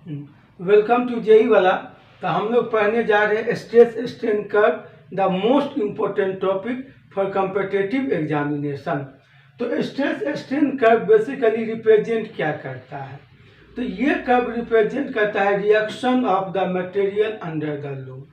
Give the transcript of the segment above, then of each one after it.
Welcome to JEE वाला। तो हम लोग पढ़ने जा रहे हैं stress strain curve, the most important topic for competitive examination. तो stress strain curve basically represent क्या करता है? तो ये कर्व रिप्रेजेंट करता है reaction of the material under the load,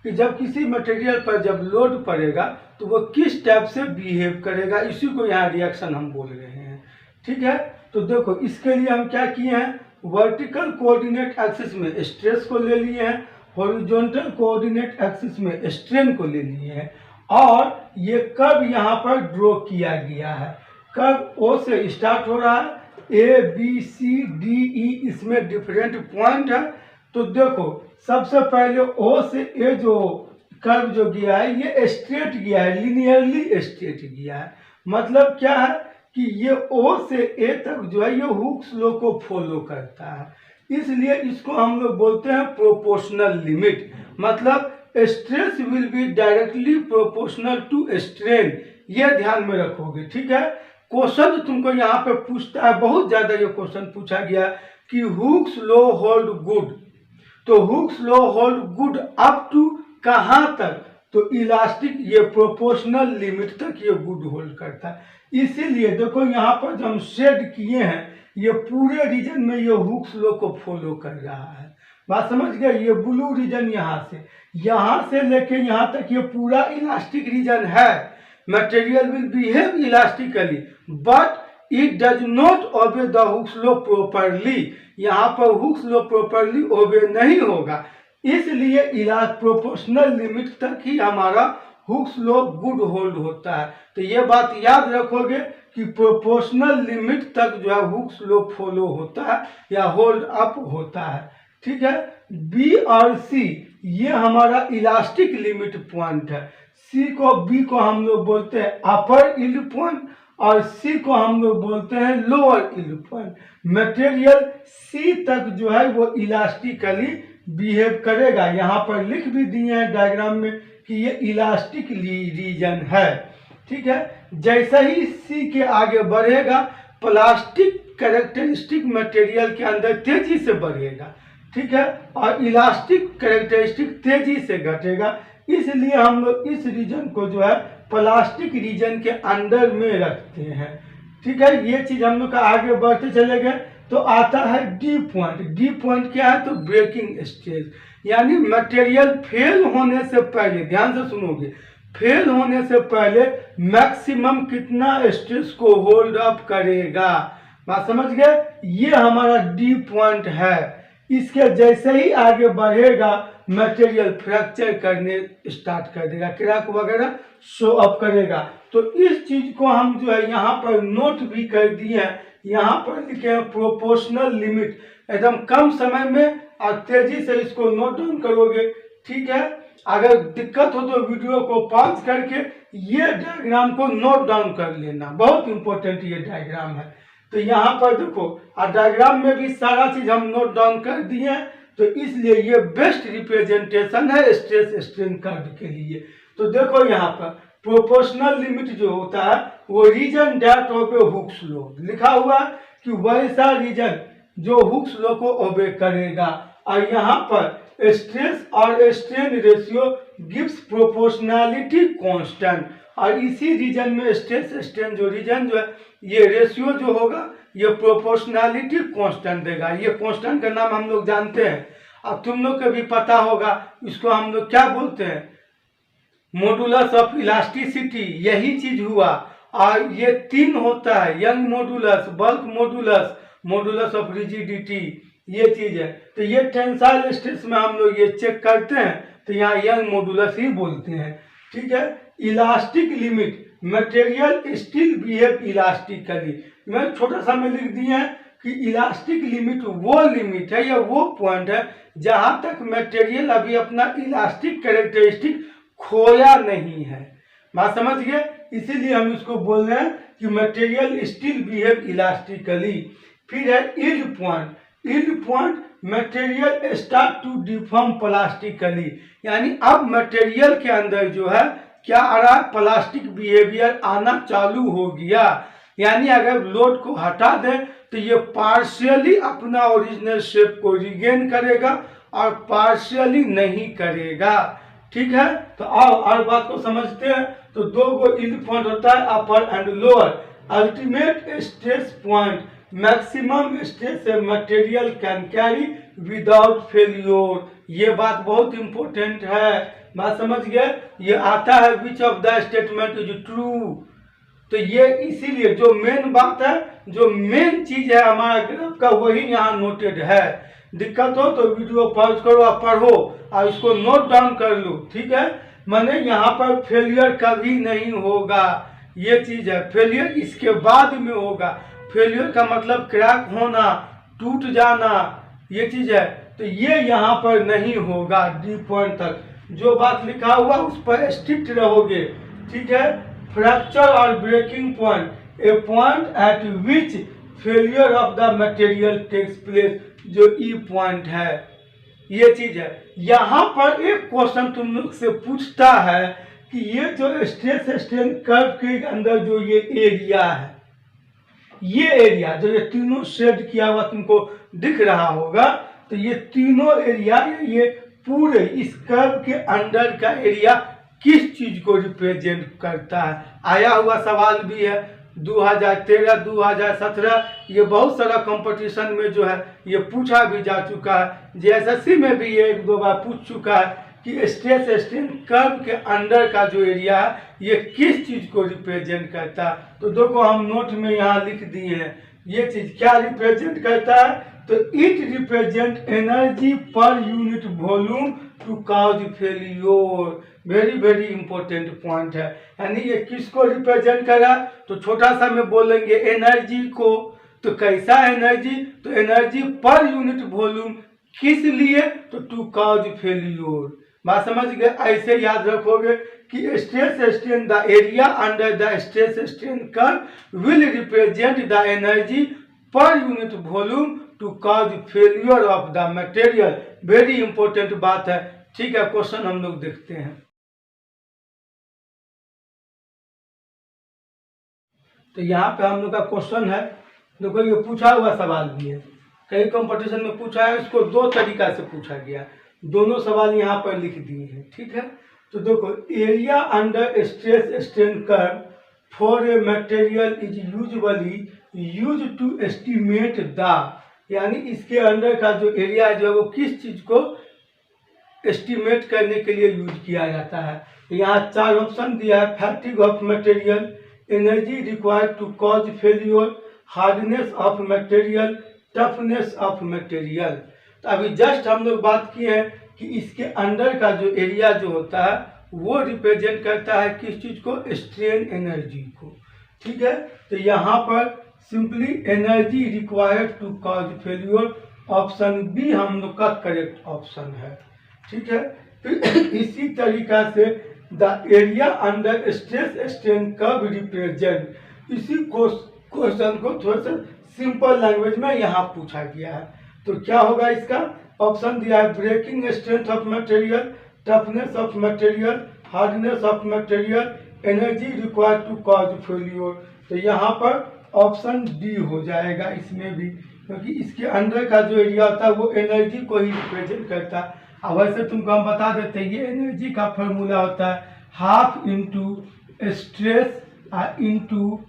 कि जब किसी मटेरियल पर जब लोड पड़ेगा तो वो किस टाइप से बिहेव करेगा, इसी को यहाँ रिएक्शन हम बोल रहे हैं। ठीक है, तो देखो इसके लिए हम क्या किए हैं, वर्टिकल कोऑर्डिनेट एक्सिस में स्ट्रेस को ले लिए हैं, हॉरिजॉन्टल कोऑर्डिनेट एक्सिस में स्ट्रेन को ले लिए हैं, और ये कर्व यहाँ पर ड्रॉ किया गया है। कर्व ओ से स्टार्ट हो रहा है, A B C D E इसमें डिफरेंट पॉइंट है। तो देखो सबसे पहले ओ से ए जो कर्व जो गया है ये स्ट्रेट गया है, लिनियरली स्ट्रेट गया है। मतलब क्या है कि ये ओ से ए तक जो है ये हुक्स लॉ को फॉलो करता है, इसलिए इसको हम लोग बोलते हैं प्रोपोर्शनल लिमिट। मतलब stress will be directly proportional to strain, ये ध्यान में रखोगे। ठीक है, क्वेश्चन तुमको यहाँ पे पूछता है, बहुत ज्यादा ये क्वेश्चन पूछा गया कि हुक्स लॉ होल्ड गुड। तो Hooke's law hold good up to कहाँ तक? तो इलास्टिक ये प्रोपोर्शनल लिमिट तक ये गुड होल्ड करता है। इसीलिए देखो यहाँ पर जो हम शेड किए हैं ये पूरे रीजन में ये हुक्स लॉ को फॉलो कर रहा है। बात समझ गए? ये ब्लू रीजन यहाँ से लेके यहाँ तक ये पूरा इलास्टिक रीजन है। Material will behave elastically but it does not obey the Hooke's law properly. यहाँ पर हुक्स लॉ प्रॉपरली ओबे नहीं होगा, इसलिए प्रोपोर्शनल लिमिट तक ही हमारा हुक्स लॉ गुड होल्ड होता है। तो ये बात याद रखोगे कि प्रोपोर्शनल लिमिट तक जो है हुक्स लॉ फॉलो होता है या होल्ड अप होता है। ठीक है, बी और सी ये हमारा इलास्टिक लिमिट पॉइंट है। बी को हम लोग बोलते हैं अपर यील्ड पॉइंट और सी को हम लोग बोलते हैं लोअर यील्ड पॉइंट। मटेरियल सी तक जो है वो इलास्टिकली बिहेव करेगा। यहाँ पर लिख भी दिए हैं डायग्राम में कि ये इलास्टिक रीजन है। ठीक है, जैसे ही सी के आगे बढ़ेगा प्लास्टिक कैरेक्टरिस्टिक मटेरियल के अंदर तेजी से बढ़ेगा। ठीक है, और इलास्टिक कैरेक्टरिस्टिक तेजी से घटेगा, इसलिए हम लोग इस रीजन को जो है प्लास्टिक रीजन के अंदर में रखते हैं। ठीक है, ये चीज हम लोग का आगे बढ़ते चले गए तो आता है डी पॉइंट। डी पॉइंट क्या है? तो ब्रेकिंग स्टेज, यानी मटेरियल फेल होने से पहले, ध्यान से सुनोगे, फेल होने से पहले मैक्सिमम कितना स्ट्रेस को होल्ड अप करेगा। बात समझ गए? ये हमारा डी पॉइंट है। इसके जैसे ही आगे बढ़ेगा मटेरियल फ्रैक्चर करने स्टार्ट कर देगा, क्रैक वगैरह शो अप करेगा। तो इस चीज को हम जो है यहाँ पर नोट भी कर दिए हैं। यहाँ पर लिखे हैं प्रोपोर्शनल लिमिट, एकदम कम समय में और तेजी से इसको नोट डाउन करोगे। ठीक है, अगर दिक्कत हो तो वीडियो को पॉज करके ये डायग्राम को नोट डाउन कर लेना, बहुत इंपॉर्टेंट ये डायग्राम है। तो यहाँ पर देखो डायग्राम में भी सारा चीज हम नोट डाउन कर दिए हैं, तो इसलिए ये बेस्ट रिप्रेजेंटेशन है स्ट्रेस स्ट्रेन कर्व के लिए। तो देखो यहाँ पर प्रोपोर्शनल लिमिट जो होता है वो रीजन दैट ओबे हुक्स लॉ लिखा हुआ है कि वैसा रीजन जो हुक्स लॉ को ओबे करेगा। और यहाँ पर स्ट्रेस और strain ratio gives proportionality constant, और इसी रीजन में स्ट्रेस स्ट्रेन जो रीजन जो है ये रेशियो जो होगा ये प्रोपोर्शनैलिटी कांस्टेंट देगा। ये कांस्टेंट का नाम हम लोग जानते हैं, अब तुम लोग को भी पता होगा, इसको हम लोग क्या बोलते हैं? Modulus of elasticity. यही चीज हुआ। और ये तीन होता है, young modulus, bulk modulus, modulus of rigidity, ये चीज है। तो ये टेंसाइल स्ट्रेस में हम लोग ये चेक करते हैं, तो यहाँ यंग मॉडुलस ही बोलते हैं। ठीक है, elastic limit, material still behave elastically. मैं छोटा सा में लिख दिया है कि इलास्टिक लिमिट वो लिमिट है या वो पॉइंट है जहां तक मटेरियल अभी अपना इलास्टिक कैरेक्टरिस्टिक खोया नहीं है। बात समझ गए? इसीलिए हम इसको बोल रहे हैं कि मटेरियल स्टिल बिहेव इलास्टिकली। फिर है yield point. Yield point material start to deform plastically, यानी अब मटेरियल के अंदर जो है क्या आ रहा है? प्लास्टिक बिहेवियर आना चालू हो गया। यानी अगर लोड को हटा दें तो ये पार्शियली अपना ओरिजिनल शेप को रिगेन करेगा और पार्शियली नहीं करेगा। ठीक है, तो आओ और बात को समझते हैं। तो दो गो यील्ड पॉइंट होता है, upper and lower. Ultimate stress point, maximum stress a material can carry without failure. ये बात बहुत इंपॉर्टेंट है, बात समझ गए। ये आता है which of the statement is true. तो ये इसीलिए जो मेन बात है, जो मेन चीज है हमारा ग्राफ का, वही यहाँ नोटेड है। दिक्कत हो तो वीडियो पॉज करो और पढ़ो और इसको नोट डाउन कर लो। ठीक है, माने यहाँ पर फेलियर कभी नहीं होगा, ये चीज है। फेलियर इसके बाद में होगा। फेलियर का मतलब क्रैक होना, टूट जाना, ये चीज है। तो ये यहाँ पर नहीं होगा। डी पॉइंट तक जो बात लिखा हुआ उस पर स्ट्रिक्ट रहोगे। ठीक है, फ्रैक्चर और breaking point, a point at which failure of the material takes place, जो ई पॉइंट है, ये चीज है। यहाँ पर एक क्वेश्चन तुम लोग से पूछता है कि ये जो स्ट्रेस स्ट्रेन कर्व के अंदर जो ये एरिया है, ये एरिया जो ये तीनों शेड किया हुआ तुमको दिख रहा होगा, तो ये तीनों एरिया, ये पूरे इस कर्व के अंदर का एरिया किस चीज को रिप्रेजेंट करता है? आया हुआ सवाल भी है 2013, 2017, ये बहुत सारा कंपटीशन में जो है ये पूछा भी जा चुका है। जेएसएससी में भी ये एक दो बार पूछ चुका है कि स्ट्रेस स्ट्रेन कर्व के अंदर का जो एरिया है ये किस चीज को रिप्रेजेंट करता है। तो देखो हम नोट में यहाँ लिख दिए हैं, ये चीज क्या रिप्रेजेंट करता है। तो it represent energy per unit volume to cause failure. Very very important point है। यानी ये किसको रिप्रेजेंट करा, तो छोटा सा में बोलेंगे एनर्जी को। तो कैसा एनर्जी, तो एनर्जी पर यूनिट वॉल्यूम, किस लिए, तो टू कॉज फेलियर। बात समझ गए। ऐसे याद रखोगे कि stress strain the area under the stress strain curve will represent the energy per unit volume to cause failure of the material. Very important बात है। ठीक है, क्वेश्चन हम लोग देखते हैं। तो यहाँ पे हम लोग का क्वेश्चन है, देखो ये पूछा हुआ सवाल भी है, कई कंपटीशन में पूछा है, इसको दो तरीका से पूछा गया, दोनों सवाल यहाँ पर लिख दिए हैं। ठीक है, तो देखो area under stress strain curve for a material is usually use to estimate the, यानी इसके अंदर का जो एरिया है जो है वो किस चीज को एस्टिमेट करने के लिए यूज किया जाता है। यहाँ चार ऑप्शन दिया है, fatigue of material, energy required to cause failure, hardness of material, toughness of material. तो अभी जस्ट हम लोग बात किए हैं कि इसके अंदर का जो एरिया जो होता है वो रिप्रेजेंट करता है किस चीज को, स्ट्रेन एनर्जी को। ठीक है, तो यहाँ पर simply energy required to cause failure, option B हम लोग का करेक्ट ऑप्शन है। ठीक है, फिर इसी तरीका से the area under stress strain curve represent, इसी क्वेश्चन को थोड़ा सा सिंपल लैंग्वेज में यहाँ पूछा गया है। तो क्या होगा इसका, ऑप्शन दिया है breaking strength of material, toughness of material, hardness of material, energy required to cause failure. तो यहाँ पर ऑप्शन डी हो जाएगा इसमें भी, क्योंकि इसके अंदर का जो एरिया होता है वो एनर्जी को ही रिप्रेजेंट करता है। अब वैसे तुमको हम बता देते हैं, ये एनर्जी का फॉर्मूला होता है half into stress into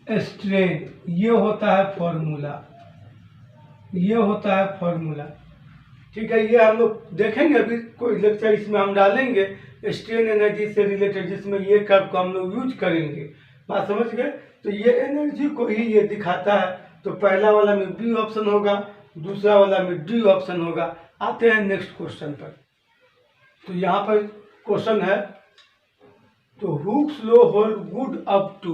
strain, ये होता है फॉर्मूला, ये होता है फॉर्मूला। ठीक है, ये हम लोग देखेंगे, अभी कोई लेक्चर इसमें हम डालेंगे स्ट्रेन एनर्जी से रिलेटेड, जिसमें ये कर्व को हम लोग यूज करेंगे। बात समझ गए। तो ये एनर्जी को ही ये दिखाता है। तो पहला वाला में बी ऑप्शन होगा, दूसरा वाला में डी ऑप्शन होगा। आते हैं नेक्स्ट क्वेश्चन पर। तो यहाँ पर क्वेश्चन है, तो Hooke's law hold good up to,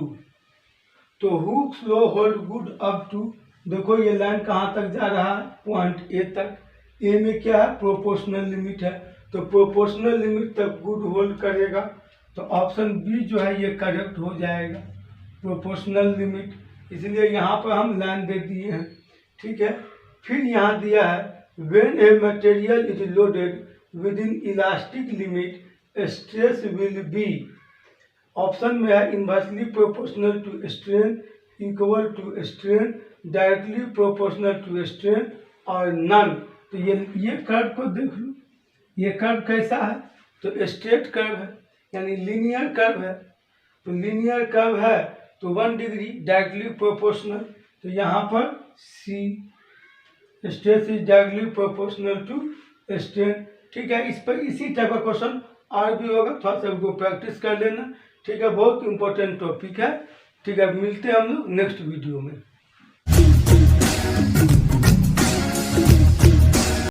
तो Hooke's law hold good up to, देखो ये लाइन कहाँ तक जा रहा है, पॉइंट ए तक। ए में क्या है, प्रोपोर्शनल लिमिट है, तो प्रोपोर्शनल लिमिट तक गुड होल्ड करेगा। तो ऑप्शन बी जो है ये करेक्ट हो जाएगा, प्रोपोर्शनल लिमिट, इसलिए यहाँ पर हम लाइन दे दिए हैं। ठीक है, फिर यहाँ दिया है when a material is loaded within elastic limit stress will be, option में है inversely proportional to strain, equal to strain, directly proportional to strain और नन। तो ये कर्व को देख लो, ये कर्व कैसा है, तो स्ट्रेट कर्व है, यानी लीनियर कर्व है। तो लीनियर कर्व है तो 1 डिग्री डायरेक्टली प्रोपोर्शनल, तो यहाँ पर see stress is directly proportional to strain. ठीक है, इस पर इसी टाइप का क्वेश्चन और भी होगा, थोड़ा सा उसको प्रैक्टिस कर लेना। ठीक है, बहुत इंपॉर्टेंट टॉपिक है। ठीक है, मिलते हैं हम लोग नेक्स्ट वीडियो में।